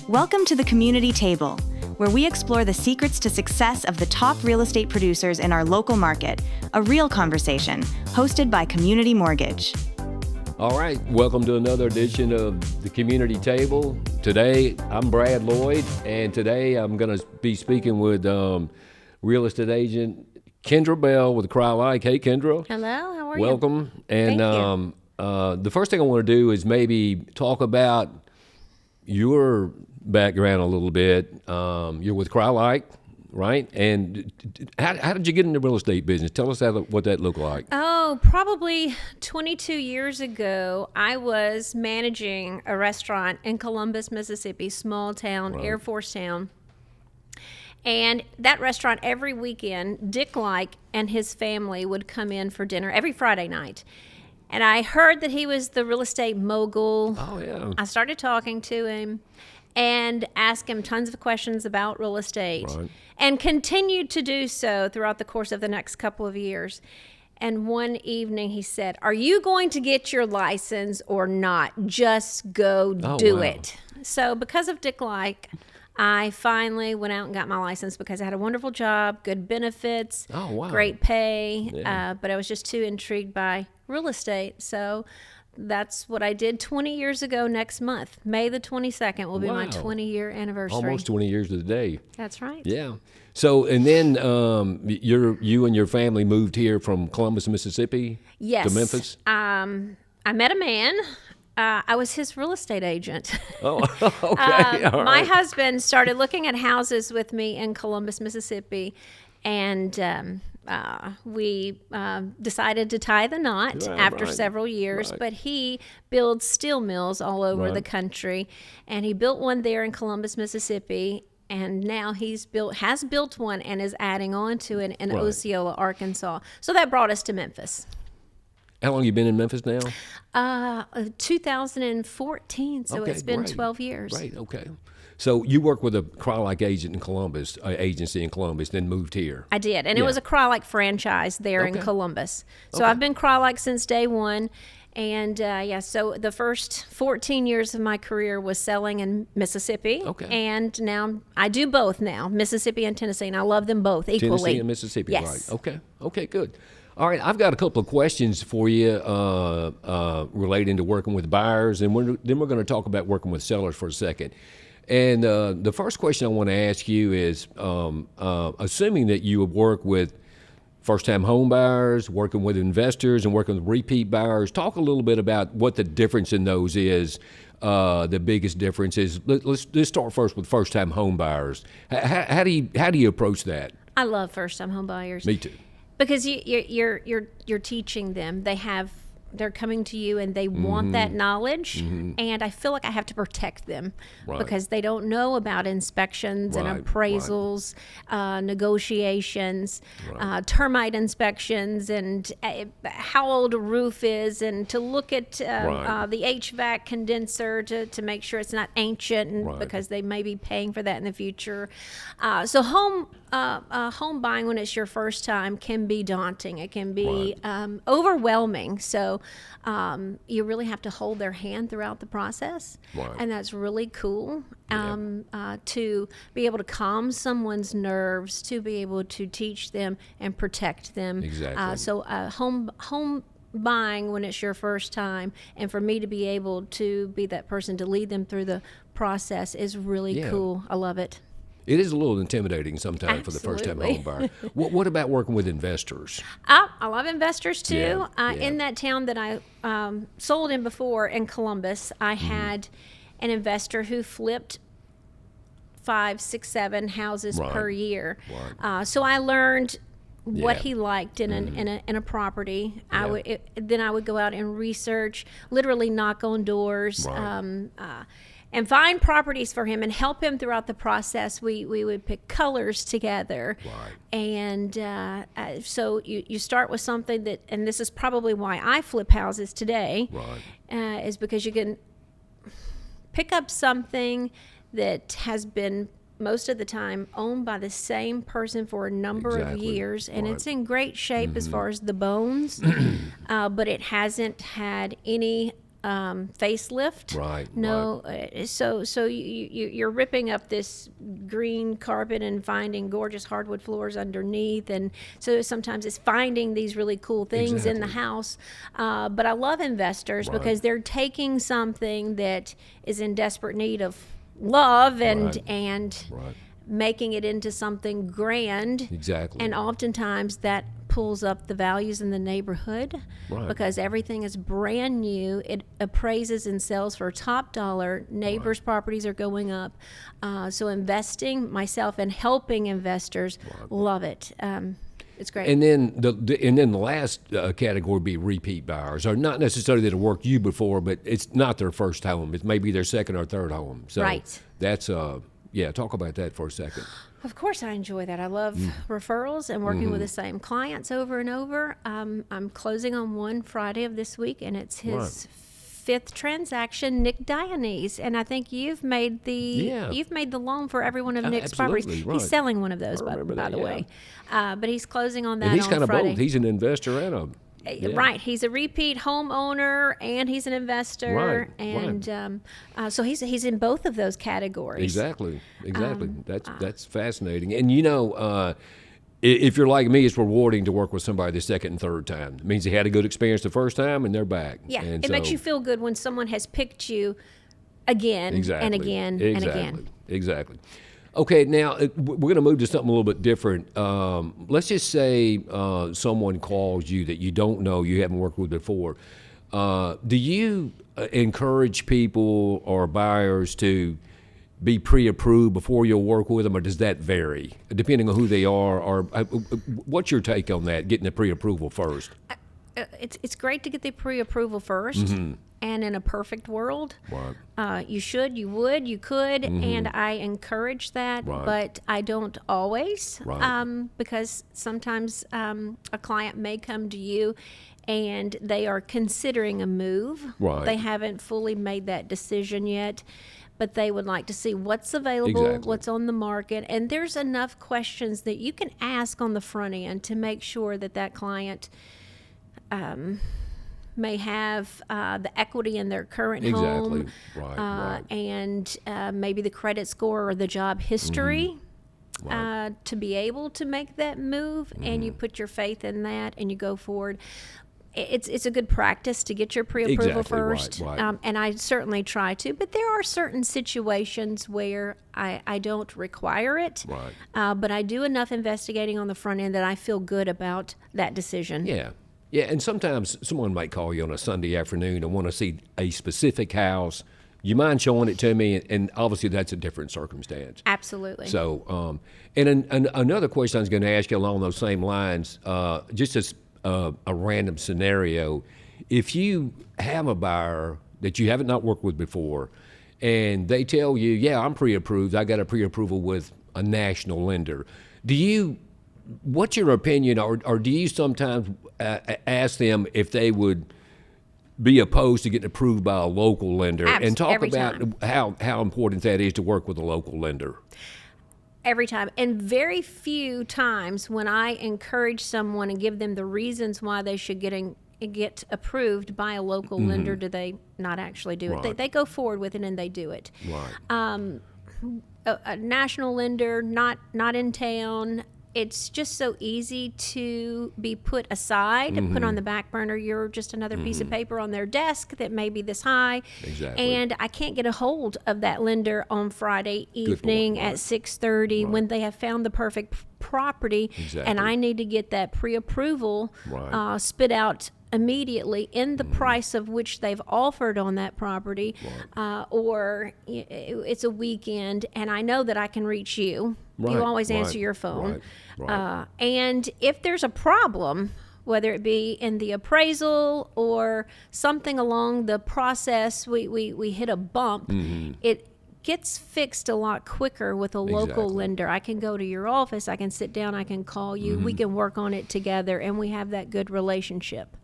Welcome to the Community Table, where we explore the secrets to success of the top real estate producers in our local market. A real conversation, hosted by Community Mortgage. All right, welcome to another edition of the Community Table. Today, I'm Brad Lloyd, and today I'm going to be speaking with real estate agent Kendra Bell with Crye-Leike. Hey, Kendra. Hello, how are you? Welcome. And Thank you. The first thing I want to do is maybe talk about your background a little bit. You're with Crye-Leike, right? And how did you get into the real estate business? Tell us what that looked like. Oh, probably 22 years ago, I was managing a restaurant in Columbus, Mississippi, small town, Right. Air Force town. And that restaurant, every weekend, Crye-Leike and his family would come in for dinner every Friday night. And I heard that he was the real estate mogul. Oh, yeah. I started talking to him and asked him tons of questions about real estate, Right. and continued to do so throughout the course of the next couple of years. And one evening he said, "Are you going to get your license or not? Just go Oh, do wow. it." So because of Crye-Leike, I finally went out and got my license because I had a wonderful job, good benefits, Oh, wow. great pay, Yeah. but I was just too intrigued by real estate. So that's what I did 20 years ago next month. May the 22nd will be my Wow. 20-year anniversary. Almost 20 years to the day. That's right. Yeah. So, and then you and your family moved here from Columbus, Mississippi Yes. to Memphis? I met a man. I was his real estate agent. Oh, okay. All My right. husband started looking at houses with me in Columbus, Mississippi, and we decided to tie the knot Right, after right, several years. right. But he builds steel mills all over Right. the country, and he built one there in Columbus, Mississippi. And now has built one and is adding on to it in Right. Osceola, Arkansas. So that brought us to Memphis. How long you been in Memphis now? 2014, so Okay, it's been great. 12 years. Great, okay. So you worked with a Crye-Leike agent in Columbus, agency in Columbus, then moved here. I did, and Yeah. it was a Crye-Leike franchise there in Okay. Columbus. So Okay. I've been Crye-Leike since day one, and so the first 14 years of my career was selling in Mississippi, Okay. and now I do both now, Mississippi and Tennessee, and I love them both equally. Tennessee and Mississippi, Yes. right? Okay, okay, good. All right, I've got a couple of questions for you relating to working with buyers, and then we're going to talk about working with sellers for a second. And the first question I want to ask you is, assuming that you work with first-time home buyers, working with investors, and working with repeat buyers, talk a little bit about what the difference in those is. The biggest difference is. Let's start first with first-time home buyers. How do you approach that? I love first-time home buyers. Me too. Because you're teaching them. They're coming to you and they want that knowledge, and I feel like I have to protect them Right. because they don't know about inspections and Right, appraisals, negotiations, Right. termite inspections, and how old a roof is, and to look at Right. the HVAC condenser to make sure it's not ancient, and Right. because they may be paying for that in the future. So home buying when it's your first time can be daunting. It can be overwhelming. So you really have to hold their hand throughout the process, Right. and that's really cool. Yeah. To be able to calm someone's nerves, to be able to teach them and protect them. Exactly. So home buying when it's your first time, and for me to be able to be that person to lead them through the process is really Yeah. cool. I love it. It is a little intimidating sometimes for the first-time home buyer. What about working with investors? I love investors too. Yeah, yeah. In that town that I sold in before in Columbus, I Mm-hmm. had an investor who flipped 5, 6, 7 houses Right. per year. Right. So I learned what Yeah. he liked in a property. Yeah. Then I would go out and research, literally knock on doors. Right. And find properties for him and help him throughout the process. We would pick colors together. Right. And so you start with something that, and this is probably why I flip houses today, Right. is because you can pick up something that has been most of the time owned by the same person for a number of Exactly. years, and Right. it's in great shape as far as the bones, but it hasn't had any facelift. Right. No, so you're ripping up this green carpet and finding gorgeous hardwood floors underneath, and so sometimes it's finding these really cool things in the Exactly. house. But I love investors Right. because they're taking something that is in desperate need of love Right. and Right. making it into something grand. Exactly. And oftentimes that pulls up the values in the neighborhood Right. because everything is brand new. It appraises and sells for top dollar. Neighbors' properties are going up. So investing, myself and helping investors, love it. It's great. And then the last category would be repeat buyers, or not necessarily that have worked you before, but it's not their first home. It may be their second or third home. So Right. that's talk about that for a second. Of course, I enjoy that. I love referrals and working with the same clients over and over. I'm closing on one Friday of this week, and it's his fifth transaction, Nick Dionese, and I think you've made the loan for every one of Nick's absolutely, properties. right. He's selling one of those, by that, the way. But he's closing on that And he's on kind of Friday. both. He's an investor and a Right, he's a repeat homeowner and he's an investor, Right, and so he's in both of those categories. Exactly. That's fascinating. And if you're like me, it's rewarding to work with somebody the second and third time. It means they had a good experience the first time and they're back. Yeah, and it makes you feel good when someone has picked you again and again and again. Exactly. Okay, now we're going to move to something a little bit different. Let's just say someone calls you that you don't know, you haven't worked with before. Do you encourage people or buyers to be pre-approved before you'll work with them, or does that vary depending on who they are? Or what's your take on that, getting the pre-approval first? It's great to get the pre-approval first. And in a perfect world, you should, you would, you could, and I encourage that, but I don't always, because sometimes a client may come to you and they are considering a move. They haven't fully made that decision yet, but they would like to see what's available, what's on the market, and there's enough questions that you can ask on the front end to make sure that that client may have the equity in their current home, and maybe the credit score or the job history to be able to make that move, and you put your faith in that and you go forward. It's a good practice to get your pre-approval first, and I certainly try to, but there are certain situations where I don't require it, but I do enough investigating on the front end that I feel good about that decision. Yeah, and sometimes someone might call you on a Sunday afternoon and want to see a specific house. You mind showing it to me? And obviously that's a different circumstance. Absolutely. So, and another question I was going to ask you along those same lines, just as a random scenario, if you have a buyer that you haven't not worked with before, and they tell you, yeah, I'm pre-approved, I got a pre-approval with a national lender, what's your opinion, or do you sometimes ask them if they would be opposed to getting approved by a local lender? And talk about how important that is to work with a local lender. Every time. And very few times when I encourage someone and give them the reasons why they should get approved by a local lender do they not actually do it. They go forward with it and they do it. A national lender, not in town, it's just so easy to be put aside, put on the back burner. You're just another piece of paper on their desk that may be this high. And I can't get a hold of that lender on Friday evening at 6:30 when they have found the perfect property, and I need to get that pre-approval spit out immediately in the price of which they've offered on that property, or it's a weekend and I know that I can reach you. You always answer your phone. And if there's a problem, whether it be in the appraisal or something along the process, we hit a bump, it gets fixed a lot quicker with a local lender. I can go to your office, I can sit down, I can call you, we can work on it together, and we have that good relationship.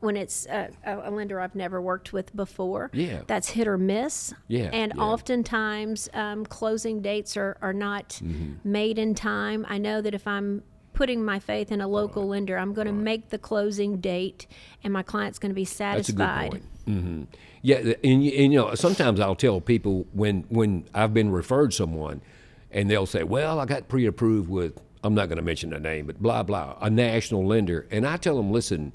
When it's a lender I've never worked with before, that's hit or miss. And oftentimes closing dates are not made in time. I know that if I'm putting my faith in a local lender. I'm going to make the closing date, and my client's going to be satisfied. That's a good point. Mm-hmm. Yeah, and sometimes I'll tell people when I've been referred someone, and they'll say, well, I got pre-approved with, I'm not going to mention the name, but blah, blah, a national lender. And I tell them, listen,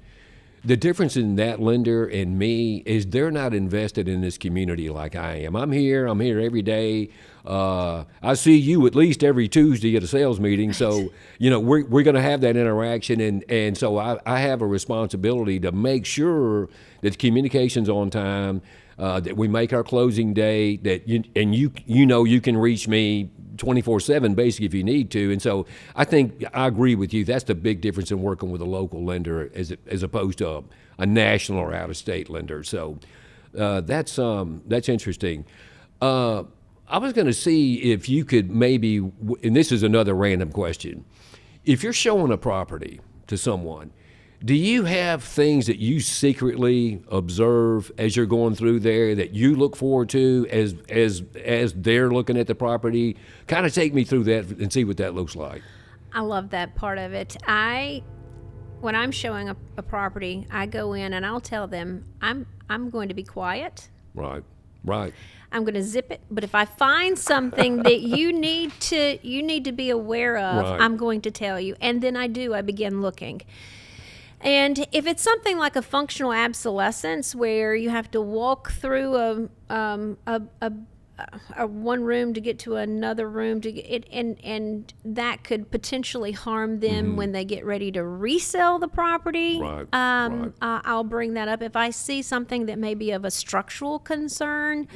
the difference in that lender and me is they're not invested in this community like I am. I'm here every day. I see you at least every Tuesday at a sales meeting. So, we're going to have that interaction. And so I have a responsibility to make sure that the communication's on time, that we make our closing date, that you can reach me 24/7 basically if you need to. And so I think I agree with you. That's the big difference in working with a local lender as opposed to a national or out-of-state lender. So that's interesting. I was going to see if you could maybe, and this is another random question, if you're showing a property to someone, do you have things that you secretly observe as you're going through there that you look forward to as they're looking at the property? Kind of take me through that and see what that looks like. I love that part of it. When I'm showing a property, I go in and I'll tell them I'm going to be quiet. Right. I'm going to zip it, but if I find something that you need to be aware of, Right. I'm going to tell you. And then I begin looking. And if it's something like a functional obsolescence where you have to walk through a one room to get to another room to get it, and that could potentially harm them when they get ready to resell the property. Right, I'll bring that up. If I see something that may be of a structural concern,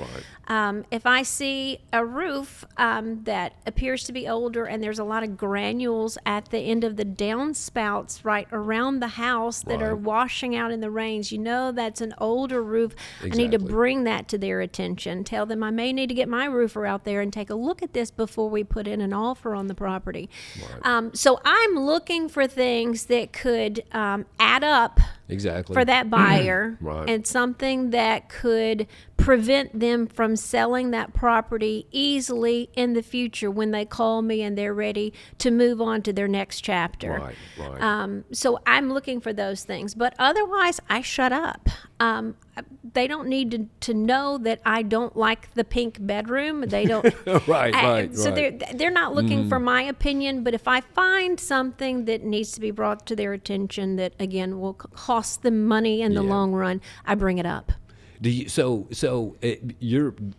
if I see a roof that appears to be older and there's a lot of granules at the end of the downspouts right around the house that are washing out in the rains, that's an older roof. Exactly. I need to bring that to their attention. Tell them I may need to get my roofer out there and take a look at this before we put in an offer on the property. So I'm looking for things that could add up Exactly. for that buyer Right. and something that could prevent them from selling that property easily in the future when they call me and they're ready to move on to their next chapter. Right. So I'm looking for those things, but otherwise I shut up. They don't need to know that I don't like the pink bedroom. They don't. Right. So they're not looking for my opinion. But if I find something that needs to be brought to their attention that again will cost them money in the long run, I bring it up. Do you,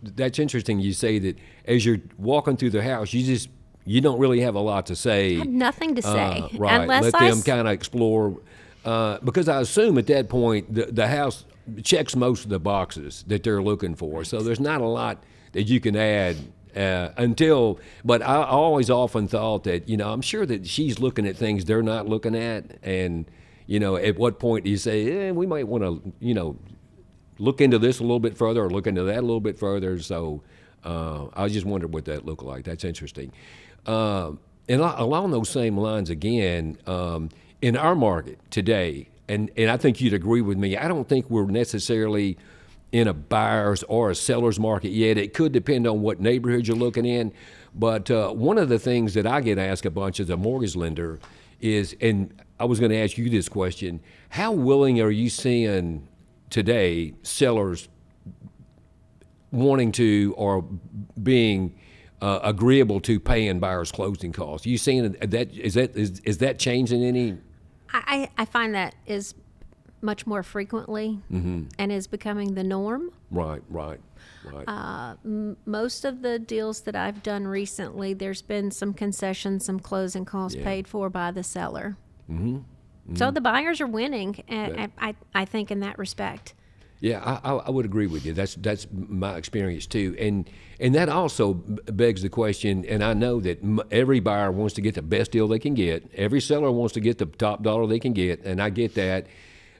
that's interesting. You say that as you're walking through the house, you don't really have a lot to say. I have nothing to say. Right. Unless Let them kind of explore. Because I assume at that point the house checks most of the boxes that they're looking for. So there's not a lot that you can add but I always often thought that, I'm sure that she's looking at things they're not looking at. And, at what point do you say, we might want to, look into this a little bit further or look into that a little bit further. So I just wondered what that looked like. That's interesting. And along those same lines again, in our market today, and I think you'd agree with me, I don't think we're necessarily in a buyer's or a seller's market yet. It could depend on what neighborhood you're looking in. But one of the things that I get asked a bunch as a mortgage lender is, and I was going to ask you this question, how willing are you seeing today sellers wanting to or being agreeable to paying buyers' closing costs? You seeing that is that changing any? I find that is much more frequently and is becoming the norm. Right. Most of the deals that I've done recently, there's been some concessions, some closing costs paid for by the seller. So the buyers are winning, I think, in that respect. Yeah, I would agree with you. That's my experience too, and that also begs the question. And I know that every buyer wants to get the best deal they can get. Every seller wants to get the top dollar they can get, and I get that.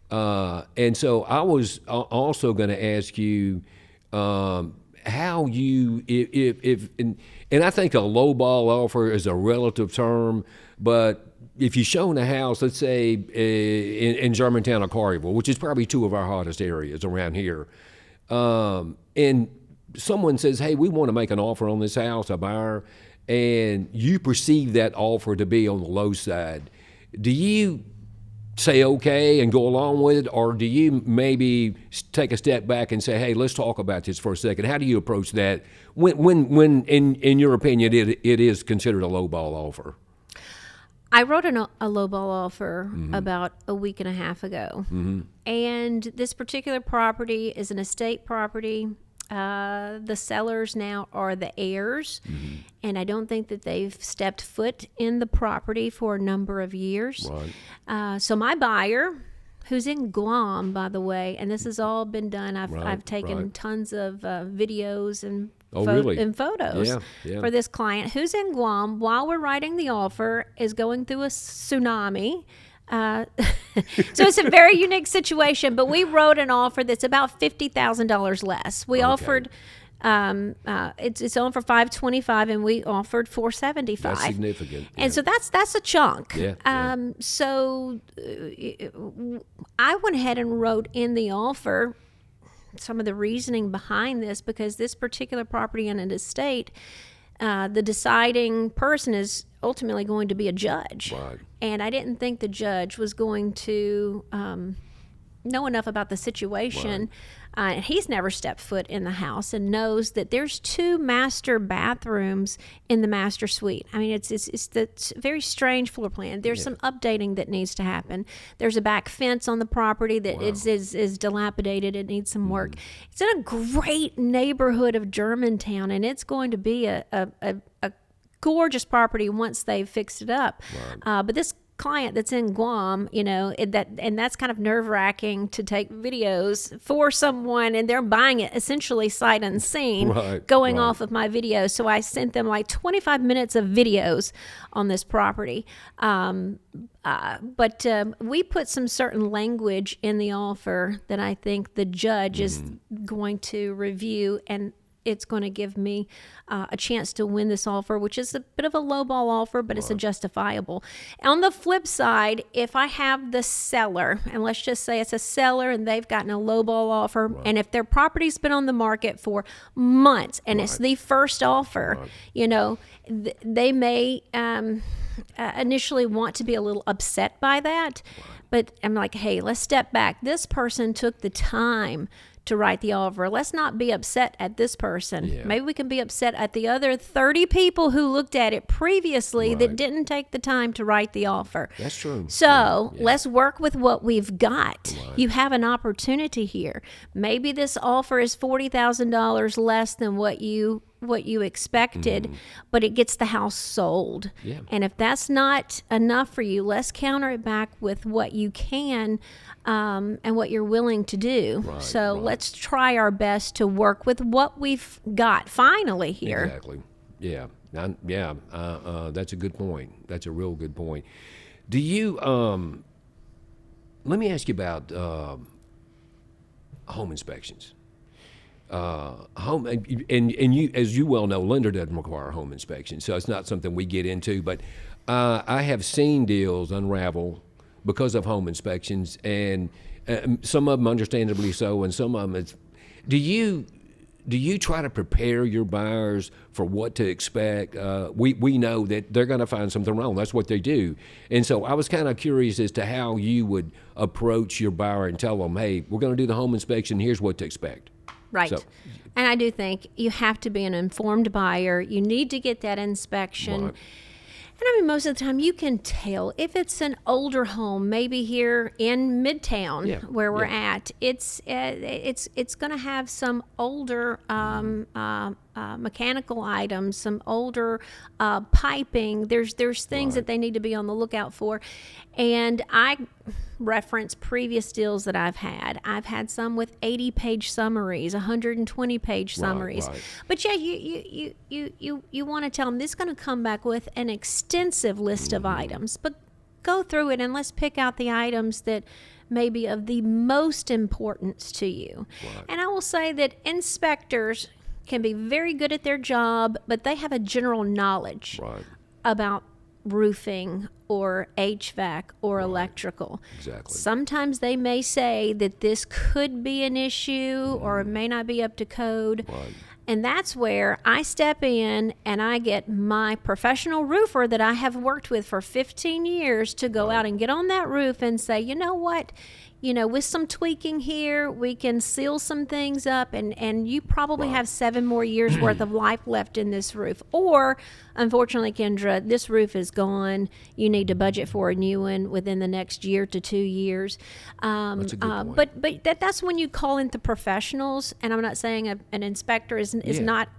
And so I was also going to ask you how you, if and I think a lowball offer is a relative term, but if you're showing a house, let's say in Germantown or Collierville, which is probably two of our hottest areas around here, and someone says, hey, we want to make an offer on this house, a buyer, and you perceive that offer to be on the low side, do you say okay and go along with it, or do you maybe take a step back and say, hey, let's talk about this for a second? How do you approach that when in your opinion, it is considered a lowball offer? I wrote a lowball offer about a week and a half ago. And this particular property is an estate property. The sellers now are the heirs, and I don't think that they've stepped foot in the property for a number of years. Right. So my buyer, who's in Guam, by the way, and this has all been done. I've taken tons of videos and and photos for this client who's in Guam while we're writing the offer, is going through a tsunami. So it's a very unique situation, but we wrote an offer that's about $50,000 less. We offered, it's on for $525, and we offered $475. That's significant. And so that's a chunk. Yeah. So I went ahead and wrote in the offer some of the reasoning behind this, because this particular property in an estate, the deciding person is ultimately going to be a judge. Right. And I didn't think the judge was going to know enough about the situation. He's never stepped foot in the house and knows that there's 2 master bathrooms in the master suite. I mean, it's a very strange floor plan. There's some updating that needs to happen. There's a back fence on the property that is dilapidated. It needs some work. It's in a great neighborhood of Germantown, and it's going to be a gorgeous property once they've fixed it up. But this client that's in Guam, that's kind of nerve-wracking to take videos for someone, and they're buying it essentially sight unseen, going off of my videos. So I sent them like 25 minutes of videos on this property. But we put some certain language in the offer that I think the judge is going to review, and it's going to give me a chance to win this offer, which is a bit of a lowball offer, but it's a justifiable. On the flip side, if I have the seller, and let's just say it's a seller and they've gotten a lowball offer, and if their property's been on the market for months and it's the first offer, they may initially want to be a little upset by that. But I'm like, hey, let's step back. This person took the time to write the offer. Let's not be upset at this person. Maybe we can be upset at the other 30 people who looked at it previously that didn't take the time to write the offer. That's true. So let's work with what we've got. You have an opportunity here. Maybe this offer is $40,000 less than what you expected, but it gets the house sold. And if that's not enough for you, let's counter it back with what you can and what you're willing to do. Let's try our best to work with what we've got finally here. Exactly. Yeah. That's a good point. That's a real good point. Do you, let me ask you about home inspections. Home and you, as you well know, lender doesn't require home inspection, so it's not something we get into. But I have seen deals unravel because of home inspections, and some of them understandably so, and some of them it's. Do you try to prepare your buyers for what to expect? We know that they're going to find something wrong. That's what they do. And so I was kind of curious as to how you would approach your buyer and tell them, hey, we're going to do the home inspection. Here's what to expect. Right. And I do think you have to be an informed buyer. You need to get that inspection. And I mean, most of the time you can tell if it's an older home, maybe here in Midtown where we're at. It's going to have some older mechanical items, some older piping. There's things that they need to be on the lookout for. And I reference previous deals that I've had. I've had some with 80-page summaries, 120-page summaries. But yeah, you want to tell them this is going to come back with an extensive list of items. But go through it and let's pick out the items that may be of the most importance to you. And I will say that inspectors can be very good at their job, but they have a general knowledge about roofing or HVAC or electrical. Sometimes they may say that this could be an issue or it may not be up to code. And that's where I step in and I get my professional roofer that I have worked with for 15 years to go out and get on that roof and say, you know what? With some tweaking here, we can seal some things up, and you probably have 7 more years worth of life left in this roof. Or, unfortunately, Kendra, this roof is gone. You need to budget for a new one within the next year to 2 years. That's a good point. But that's when you call in the professionals, and I'm not saying an inspector is not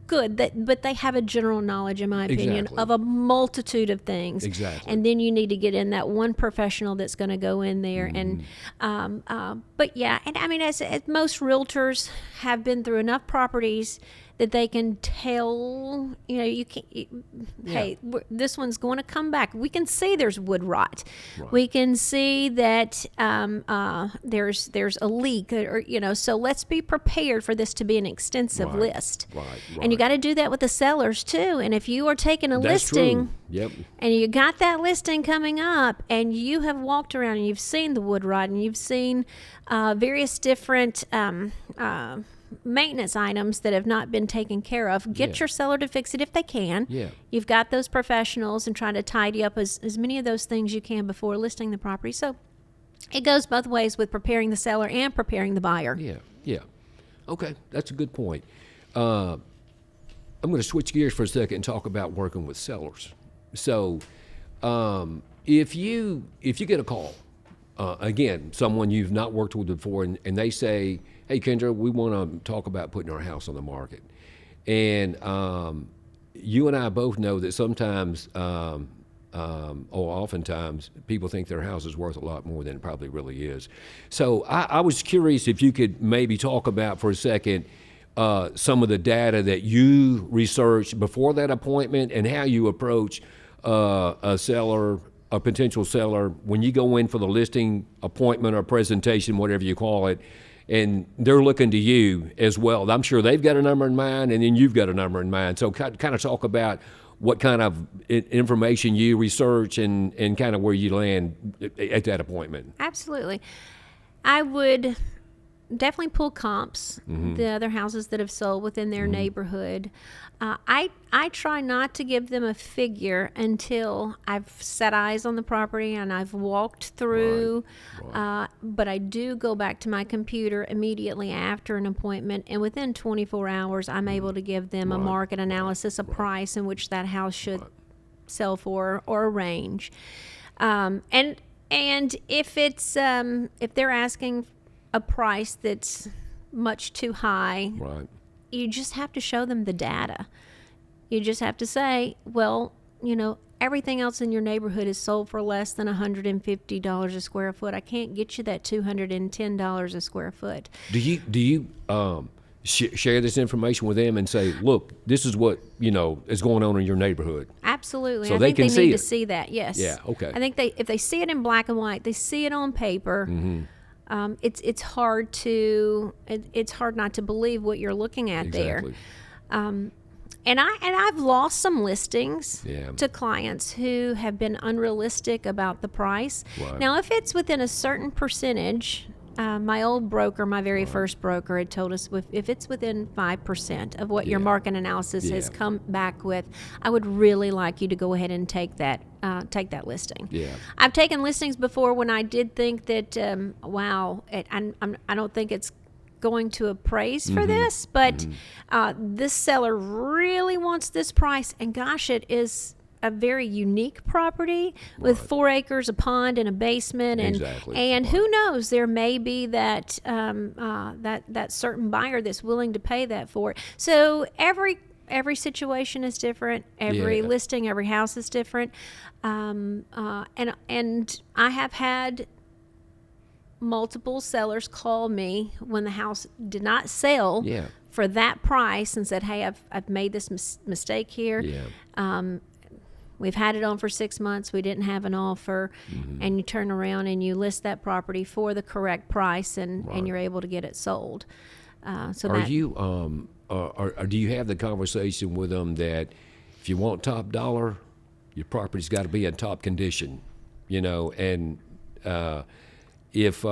good, but they have a general knowledge, in my opinion, Exactly. of a multitude of things. Exactly. And then you need to get in that one professional that's going to go in there and but yeah, and I mean, as most realtors have been through enough properties that they can tell, you can, hey, this one's going to come back. We can see there's wood rot. Right. We can see that there's a leak, or so let's be prepared for this to be an extensive list. Right. And you got to do that with the sellers too. And if you are taking a That's listing, true. Yep. and you got that listing coming up, and you have walked around and you've seen the wood rot, and you've seen various different maintenance items that have not been taken care of, get your seller to fix it if they can. Yeah. You've got those professionals, and try to tidy up as many of those things you can before listing the property. So it goes both ways with preparing the seller and preparing the buyer. Yeah. Okay, that's a good point. I'm going to switch gears for a second and talk about working with sellers. So, if you get a call, again, someone you've not worked with before, and they say, "Hey, Kendra, we want to talk about putting our house on the market," and you and I both know that sometimes, or oftentimes, people think their house is worth a lot more than it probably really is. So, I was curious if you could maybe talk about for a second some of the data that you researched before that appointment, and how you approach a seller, a potential seller, when you go in for the listing appointment or presentation, whatever you call it, and they're looking to you as well. I'm sure they've got a number in mind, and then you've got a number in mind. So kind of talk about what kind of information you research and kind of where you land at that appointment. Absolutely. I would definitely pull comps, the other houses that have sold within their neighborhood. I try not to give them a figure until I've set eyes on the property and I've walked through. But I do go back to my computer immediately after an appointment, and within 24 hours, I'm able to give them a market analysis, a price in which that house should sell for, or a range. And if it's if they're asking a price that's much too high, you just have to show them the data. You just have to say, well, everything else in your neighborhood is sold for less than $150 a square foot. I can't get you that $210 a square foot. Do you share this information with them and say, look, this is what is going on in your neighborhood? Absolutely. So I they think can they see need it. to see that. Yes. Yeah. Okay. I think if they see it in black and white, they see it on paper. It's hard not to believe what you're looking at Exactly. there. And I've lost some listings Yeah. to clients who have been unrealistic about the price. Right. Now, if it's within a certain percentage, my old broker, my very first broker, had told us if it's within 5% of what your Yeah. market analysis has Yeah. come back with, I would really like you to go ahead and take that listing. Yeah. I've taken listings before when I did think that, I don't think it's going to appraise for this, but this seller really wants this price, and gosh, it is a very unique property with 4 acres, a pond, and a basement, and Exactly. and who knows, there may be that that certain buyer that's willing to pay that for it. So every situation is different. Every Yeah. listing, every house is different, and I have had multiple sellers call me when the house did not sell Yeah. for that price and said, hey, I've made this mistake here. Yeah. We've had it on for 6 months. We didn't have an offer. And you turn around and you list that property for the correct price, and you're able to get it sold. So Are you or do you have the conversation with them that if you want top dollar, your property's got to be in top condition, and if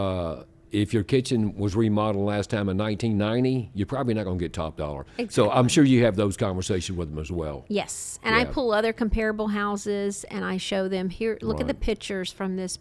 if your kitchen was remodeled last time in 1990, you're probably not going to get top dollar. Exactly. So I'm sure you have those conversations with them as well. Yes, and I pull other comparable houses and I show them here. Look at the pictures from this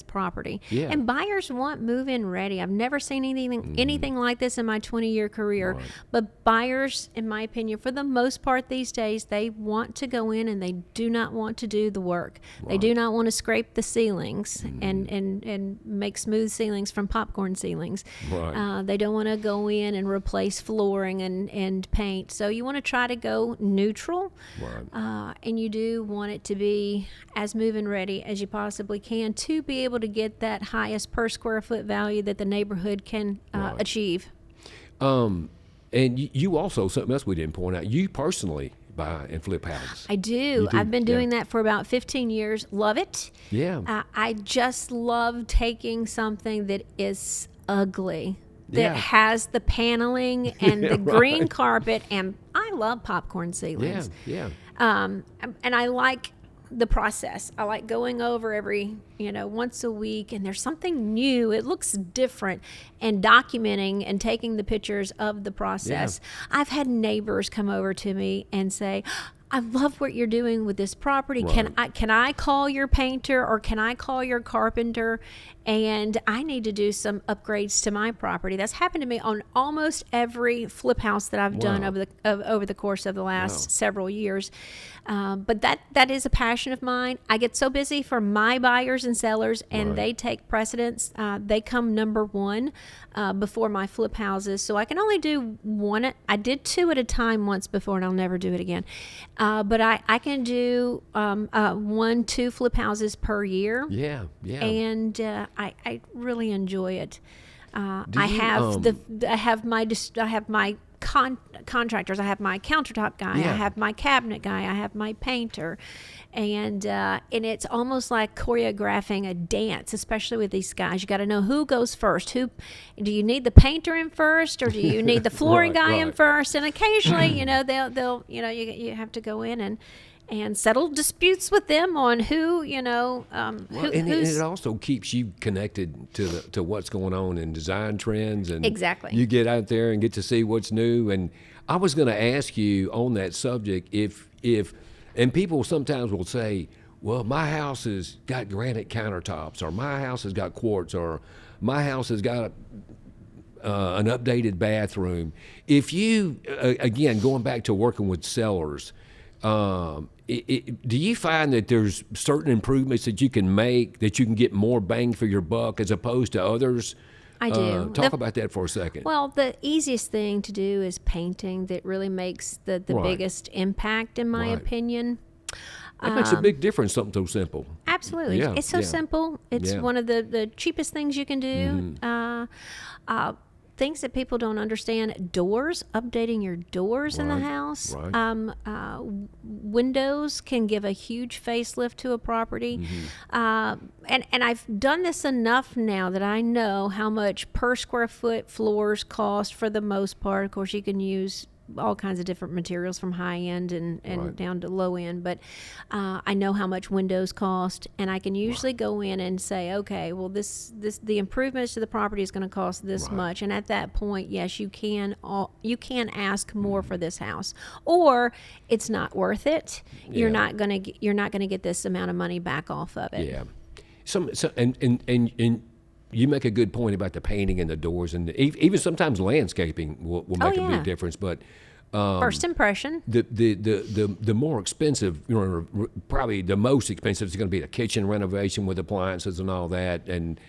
property. Yeah. And buyers want move-in ready. I've never seen anything like this in my 20-year career. Right. But buyers, in my opinion, for the most part these days, they want to go in and they do not want to do the work. They do not want to scrape the ceilings and make smooth ceilings from popcorn ceilings. Right. They don't want to go in and replace flooring and paint. So you want to try to go neutral. Right. And you do want it to be as move-in ready as you possibly can to be able to get that highest per square foot value that the neighborhood can achieve. And you also, something else we didn't point out, you personally buy and flip houses. I do. I've been doing that for about 15 years. Love it. Yeah. I just love taking something that is ugly, that has the paneling and the green carpet, and I love popcorn ceilings. Yeah. And I like the process. I like going over every, once a week, and there's something new. It looks different, and documenting and taking the pictures of the process. I've had neighbors come over to me and say, I love what you're doing with this property. Right. Can I call your painter or can I call your carpenter? And I need to do some upgrades to my property. That's happened to me on almost every flip house that I've done over the course of the last several years. But that is a passion of mine. I get so busy for my buyers and sellers, and they take precedence. They come number one before my flip houses. So I can only do one. I did two at a time once before, and I'll never do it again. But I can do 1-2 flip houses per year. Yeah. And I really enjoy it. I have my contractors. I have my countertop guy. I have my cabinet guy. I have my painter, and it's almost like choreographing a dance, especially with these guys. You got to know who goes first. Who do you need the painter in first, or do you need the flooring guy in first? And occasionally, they'll you have to go in and settle disputes with them on who, and it also keeps you connected to what's going on in design trends, and exactly. You get out there and get to see what's new. And I was going to ask you on that subject and people sometimes will say, well, my house has got granite countertops, or my house has got quartz, or my house has got an updated bathroom. If you, again, going back to working with sellers, do you find that there's certain improvements that you can make that you can get more bang for your buck as opposed to others? I do. Talk about that for a second. Well, the easiest thing to do is painting. That really makes the biggest impact, in my opinion. That makes a big difference, something so simple. Absolutely. Yeah, it's so simple. It's one of the cheapest things you can do. Things that people don't understand: doors, updating your doors in the house. Right. Windows can give a huge facelift to a property. And I've done this enough now that I know how much per square foot floors cost for the most part. Of course, you can use all kinds of different materials from high end and down to low end, but I know how much windows cost, and I can usually go in and say, okay, well, the improvements to the property is going to cost this much, and at that point, yes, you can ask more for this house, or it's not worth it. You're not going to get this amount of money back off of it. Yeah. And you make a good point about the painting and the doors, and even sometimes landscaping will make a big difference. But first impression, the more expensive, probably the most expensive is going to be the kitchen renovation with appliances and all that, and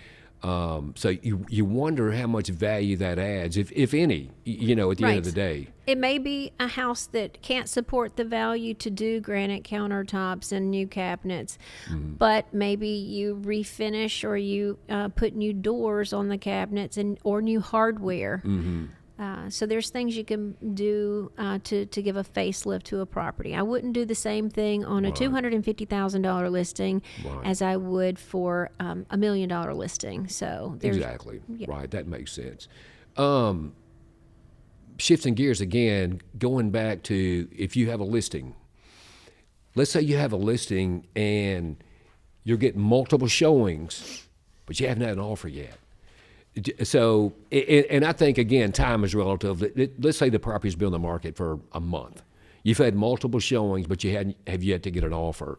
so you wonder how much value that adds, if any, at the end of the day. It may be a house that can't support the value to do granite countertops and new cabinets, but maybe you refinish or you put new doors on the cabinets or new hardware. So there's things you can do to give a facelift to a property. I wouldn't do the same thing on a $250,000 listing as I would for a $1 million listing. So exactly. Right. That makes sense. Shifting gears again, going back to if you have a listing. Let's say you have a listing and you're getting multiple showings, but you haven't had an offer yet. So, and I think, again, time is relative. Let's say the property's been on the market for a month. You've had multiple showings, but you have yet to get an offer.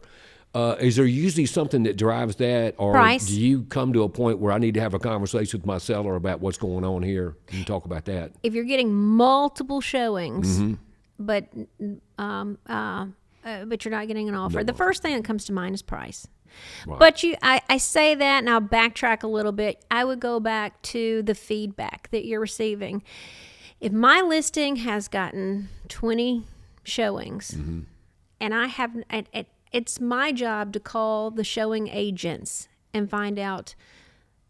Is there usually something that drives that? Or Price. do you come to a point where I need to have a conversation with my seller about what's going on here? Can you talk about that? If you're getting multiple showings, Mm-hmm. but you're not getting an offer, the first thing that comes to mind is price. Right. But I say that, and I'll backtrack a little bit. I would go back to the feedback that you're receiving. If my listing has gotten 20 showings, Mm-hmm. and I have, it's my job to call the showing agents and find out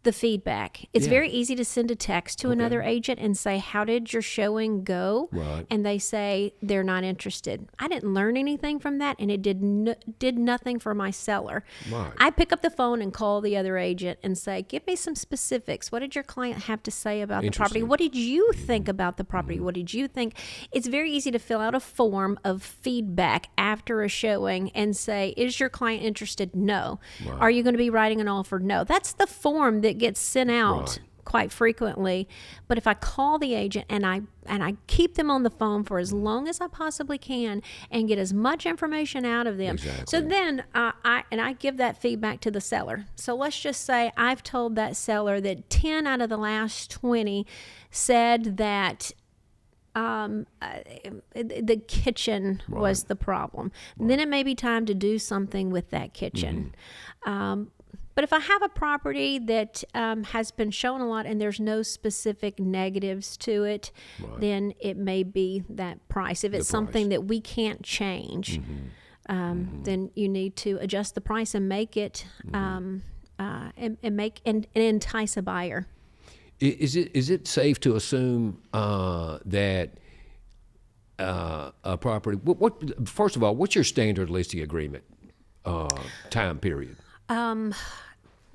the feedback. It's Yeah. very easy to send a text to another agent and say, how did your showing go? Right. And they say they're not interested. I didn't learn anything from that, and it did nothing for my seller. Right. I pick up the phone and call the other agent and say, give me some specifics. What did your client have to say about the property? Interesting. What did you think about the property? What did you think? It's very easy to fill out a form of feedback after a showing and say, is your client interested? No. Right. Are you going to be writing an offer? No. That's the form that gets sent out Right. quite frequently. But if I call the agent and I keep them on the phone for as long as I possibly can and get as much information out of them, Exactly. so then I give that feedback to the seller. So let's just say I've told that seller that 10 out of the last 20 said that the kitchen was the problem. Then it may be time to do something with that kitchen. But if I have a property that has been shown a lot and there's no specific negatives to it, then it may be that price. If it's something that we can't change, then you need to adjust the price and make it and entice a buyer. Is it safe to assume that a property? First of all, what's your standard listing agreement time period?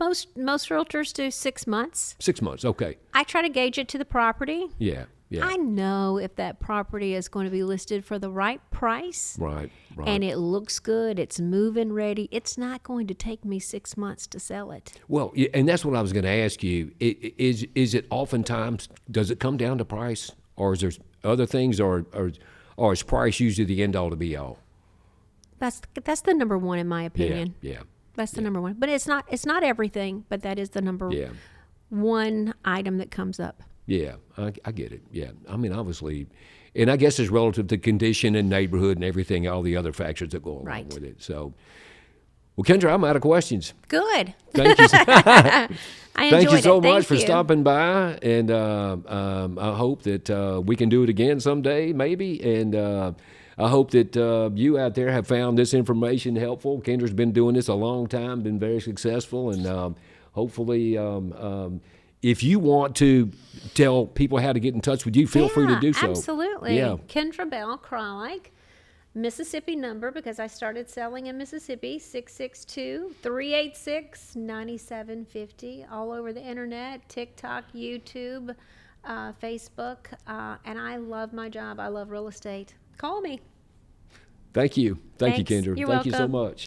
Most realtors do 6 months. 6 months. Okay. I try to gauge it to the property. Yeah. Yeah. I know if that property is going to be listed for the right price. Right. Right. And it looks good, it's move-in ready, it's not going to take me 6 months to sell it. Well, and that's what I was going to ask you. Is it oftentimes, does it come down to price, or is there other things, or is price usually the end all to be all? That's the number one in my opinion. Yeah. That's the number one. But it's not everything, but that is the number one item that comes up. Yeah, I get it. Yeah, I mean, obviously, and I guess it's relative to condition and neighborhood and everything, all the other factors that go along with it. So, well, Kendra, I'm out of questions. Good. Thank you. I Thank enjoyed you so it. much Thank for you. stopping by, and I hope that we can do it again someday, maybe. And I hope that you out there have found this information helpful. Kendra's been doing this a long time, been very successful, and hopefully, if you want to tell people how to get in touch with you, feel free to do so. Absolutely. Yeah. Kendra Bell, Crye-Leike, Mississippi number, because I started selling in Mississippi, 662-386-9750, all over the internet, TikTok, YouTube, Facebook, and I love my job. I love real estate. Call me. Thank you. Thank you, Thanks. Kendra. You're Thank you so welcome. much.